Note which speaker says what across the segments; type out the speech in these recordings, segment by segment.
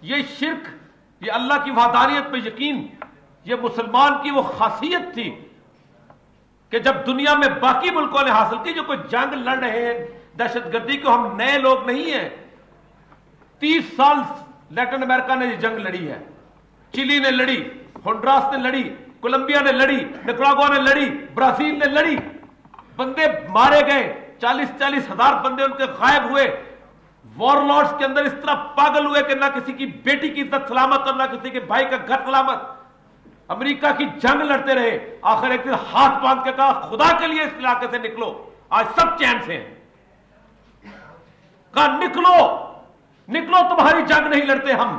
Speaker 1: یہ شرک، یہ اللہ کی وحدانیت پہ یقین، یہ مسلمان کی وہ خاصیت تھی کہ جب دنیا میں باقی ملکوں نے حاصل کی، جو کوئی جنگ لڑ رہے ہیں دہشت گردی کو، ہم نئے لوگ نہیں ہیں. 30 سال لیٹن امریکہ نے یہ جنگ لڑی ہے. چلی نے لڑی، ہونڈراس نے لڑی، کولمبیا نے لڑی، نکراگوا نے لڑی، برازیل نے لڑی. بندے مارے گئے، 40 ہزار بندے ان کے غائب ہوئے. وار لارڈز کے اندر اس طرح پاگل ہوئے کہ نہ کسی کی بیٹی کی عزت سلامت اور نہ کسی کے بھائی کا گھر سلامت. امریکہ کی جنگ لڑتے رہے، آخر ایک دن ہاتھ باندھ کے کہا خدا کے لیے اس علاقے سے نکلو. آج سب چین سے ہیں. کہا نکلو نکلو، تمہاری جنگ نہیں لڑتے ہم.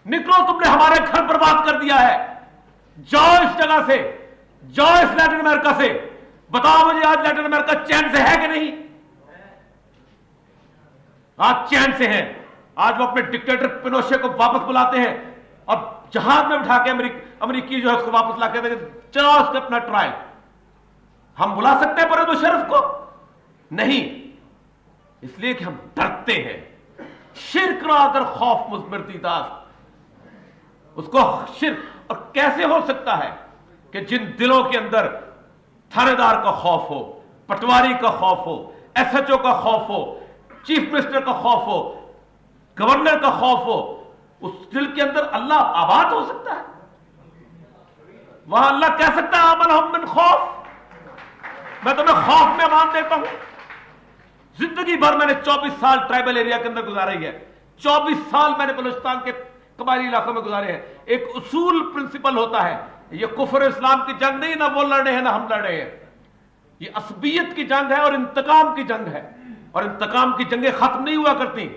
Speaker 1: نکلو، تم نے ہمارے گھر برباد کر دیا ہے. جاؤ اس جگہ سے، جاؤ اس لیٹن امریکہ سے. بتاؤ مجھے آج لیٹن امریکہ چین سے ہے کہ نہیں؟ آج چین سے ہیں. آج وہ اپنے ڈکٹیٹر پینوشے کو واپس بلاتے ہیں اور جہاز میں بٹھا کے امریکی جو ہے اس کو واپس لا کے چلا اس کا اپنا ٹرائل. ہم بلا سکتے ہیں پرد مشرف کو؟ نہیں، اس لیے کہ ہم ڈرتے ہیں. شرک را در خوف مزمرتی داست. اس کو شرک. اور کیسے ہو سکتا ہے کہ جن دلوں کے اندر تھانے دار کا خوف ہو، پٹواری کا خوف ہو، ایس ایچ او کا خوف ہو، چیف منسٹر کا خوف ہو، گورنر کا خوف ہو، اس دل کے اندر اللہ آباد ہو سکتا ہے؟ وہاں اللہ کہہ سکتا ہے آمنہم من خوف، میں تمہیں خوف میں امان دیتا ہوں. زندگی بھر میں نے 24 سال ٹرائبل ایریا کے اندر گزارے ہیں. 24 سال میں نے بلوچستان کے قبائلی علاقوں میں گزارے ہیں. ایک اصول پرنسپل ہوتا ہے، یہ کفر اسلام کی جنگ نہیں، نہ وہ لڑ رہے ہیں نہ ہم لڑ رہے ہیں. یہ عصبیت کی جنگ ہے اور انتقام کی جنگ ہے. اور انتقام کی جنگیں ختم نہیں ہوا کرتی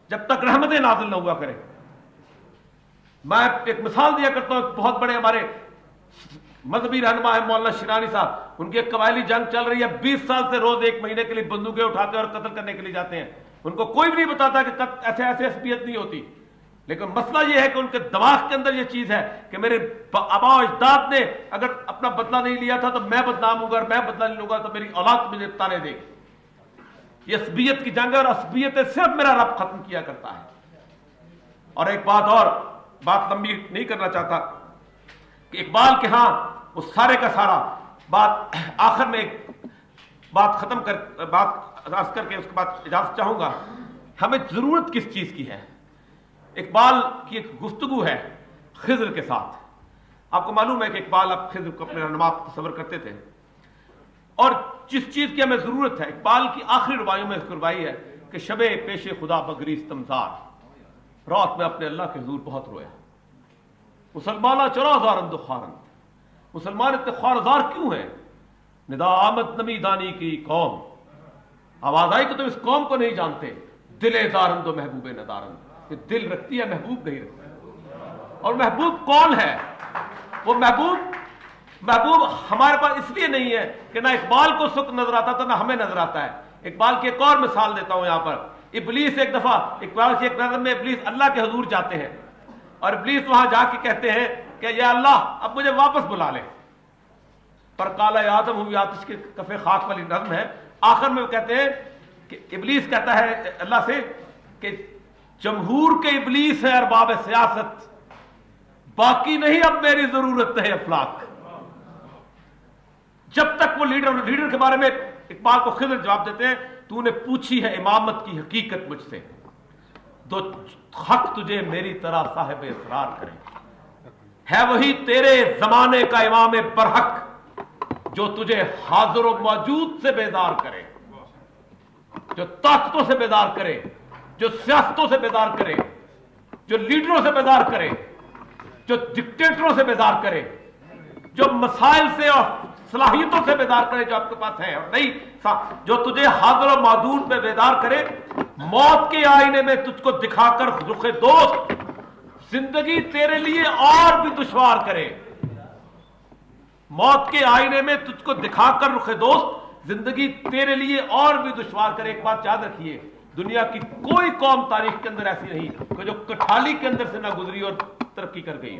Speaker 1: جب تک رحمتیں نازل نہ ہوا کرے. میں ایک مثال دیا کرتا ہوں. بہت بڑے ہمارے مذہبی رہنما ہے مولانا شیرانی صاحب، ان کی ایک قبائلی جنگ چل رہی ہے. 20 سال سے روز 1 مہینے کے لیے بندوقیں اٹھاتے اور قتل کرنے کے لیے جاتے ہیں. ان کو کوئی بھی نہیں بتاتا کہ ایسے عصبیت نہیں ہوتی. لیکن مسئلہ یہ ہے کہ ان کے دماغ کے اندر یہ چیز ہے کہ میرے آبا و اجداد نے اگر اپنا بدلہ نہیں لیا تھا تو میں بدنام ہوں گا، اور میں بدلہ نہیں لوں گا تو میری اولاد مجھے تانے دے گی. یہ عصبیت کی جنگ ہے، اور عصبیت صرف میرا رب ختم کیا کرتا ہے. اور ایک بات لمبی نہیں کرنا چاہتا کہ اقبال کے ہاں وہ سارے کا سارا بات آخر میں ایک بات ختم بات عرض کر کے اس کے بعد اجازت چاہوں گا. ہمیں ضرورت کس چیز کی ہے؟ اقبال کی ایک گفتگو ہے خضر کے ساتھ. آپ کو معلوم ہے کہ اقبال اب خضر کو اپنے رہنما تصور کرتے تھے، اور جس چیز کی ہمیں ضرورت ہے، اقبال کی آخری رباعیوں میں رباعی ہے کہ شب پیش خدا بگریستم زار، رات میں اپنے اللہ کے حضور بہت رویا. مسلمانہ چرا زارند و خارند، مسلمان اتنے خوارزار کیوں ہیں؟ ندا آمد نمی دانی کی قوم، آواز آئی کہ تم اس قوم کو نہیں جانتے. دل دارند و محبوب ندارند، یہ دل رکھتی ہے محبوب نہیں رکھتی. اور محبوب کون ہے؟ وہ محبوب ہمارے پاس اس لیے نہیں ہے کہ نہ اقبال کو سکھ نظر آتا تھا نہ ہمیں نظر آتا ہے. اقبال کی ایک اور مثال دیتا ہوں یہاں پر. ابلیس ایک دفعہ اقبال کی ایک نظر میں ابلیس اللہ کے حضور جاتے ہیں، اور ابلیس وہاں جا کے کہتے ہیں کہ یا اللہ اب مجھے واپس بلا لے. پر کالا آدم ہوئی آتش کے کفے خاک والی نظم ہے. آخر میں وہ کہتے ہیں کہ ابلیس کہتا ہے اللہ سے کہ جمہور کے ابلیس ہے ارباب سیاست، باقی نہیں اب میری ضرورت ہے افلاک. جب تک وہ لیڈر کے بارے میں اقبال کو خضر جواب دیتے ہیں، تو نے پوچھی ہے امامت کی حقیقت مجھ سے، تو حق تجھے میری طرح صاحب اسرار کرے. ہے وہی تیرے زمانے کا امام برحق جو تجھے حاضر و موجود سے بیدار کرے، جو طاقتوں سے بیدار کرے، جو سیاستوں سے بیدار کرے، جو لیڈروں سے بیدار کرے، جو ڈکٹیٹروں سے بیدار کرے، جو مسائل سے اور صلاحیتوں سے بیدار کرے جو آپ کے پاس ہے، اور نہیں جو تجھے حاضر و موجود میں بیدار کرے. موت کے آئینے میں تجھ کو دکھا کر رخ دوست زندگی تیرے لیے اور بھی دشوار کرے. موت کے آئینے میں تجھ کو دکھا کر رخ دوست زندگی تیرے لیے اور بھی دشوار کرے. ایک بات یاد رکھیے، دنیا کی کوئی قوم تاریخ کے اندر ایسی نہیں کہ جو کٹھالی کے اندر سے نہ گزری اور ترقی کر گئی.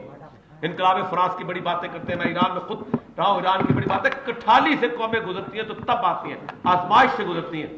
Speaker 1: انقلاب فرانس کی بڑی باتیں کرتے ہیں، میں ایران میں خود رہا ہوں، ایران کی بڑی باتیں کٹھالی سے قومیں گزرتی ہیں تو تب آتی ہیں، آزمائش سے گزرتی ہیں.